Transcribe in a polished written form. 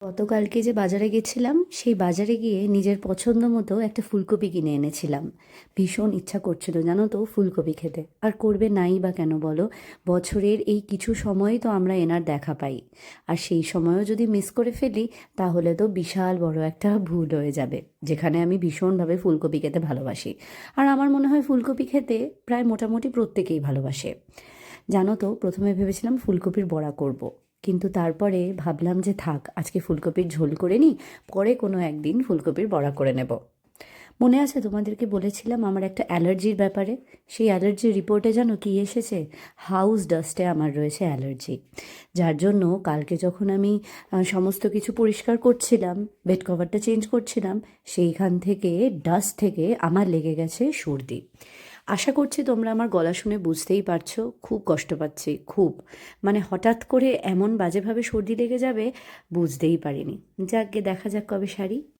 গতকালকে যে বাজারে গেছিলাম সেই বাজারে গিয়ে নিজের পছন্দ মতো একটা ফুলকপি কিনে এনেছিলাম। ভীষণ ইচ্ছা করছিল জানো তো ফুলকপি খেতে, আর করবে নাই বা কেন বলো? বছরের এই কিছু সময়ই তো আমরা এনার দেখা পাই, আর সেই সময়ও যদি মিস করে ফেলি তাহলে তো বিশাল বড় একটা ভুল হয়ে যাবে। যেখানে আমি ভীষণভাবে ফুলকপি খেতে ভালোবাসি, আর আমার মনে হয় ফুলকপি খেতে প্রায় মোটামুটি প্রত্যেকেই ভালোবাসে। জানো তো, প্রথমে ভেবেছিলাম ফুলকপির বড়া করব। কিন্তু তারপরে ভাবলাম যে থাক, আজকে ফুলকপির ঝোল করে নিই, পরে কোনো একদিন ফুলকপির বড়া করে নেব। মনে আছে তোমাদেরকে বলেছিলাম আমার একটা অ্যালার্জির ব্যাপারে? সেই অ্যালার্জির রিপোর্টে জানো কি এসেছে? হাউস ডাস্টে আমার রয়েছে অ্যালার্জি। যার জন্য কালকে যখন আমি সমস্ত কিছু পরিষ্কার করছিলাম, বেড কভারটা চেঞ্জ করছিলাম, সেইখান থেকে ডাস্ট থেকে আমার লেগে গেছে সর্দি। আশা করছি তোমরা আমার গলা শুনে বুঝতেই পারছো, খুব কষ্ট পাচ্ছি, খুব। মানে হঠাৎ করে এমন বাজেভাবে সর্দি লেগে যাবে বুঝতেই পারিনি। যাকগে, দেখা যাক কবে সারি।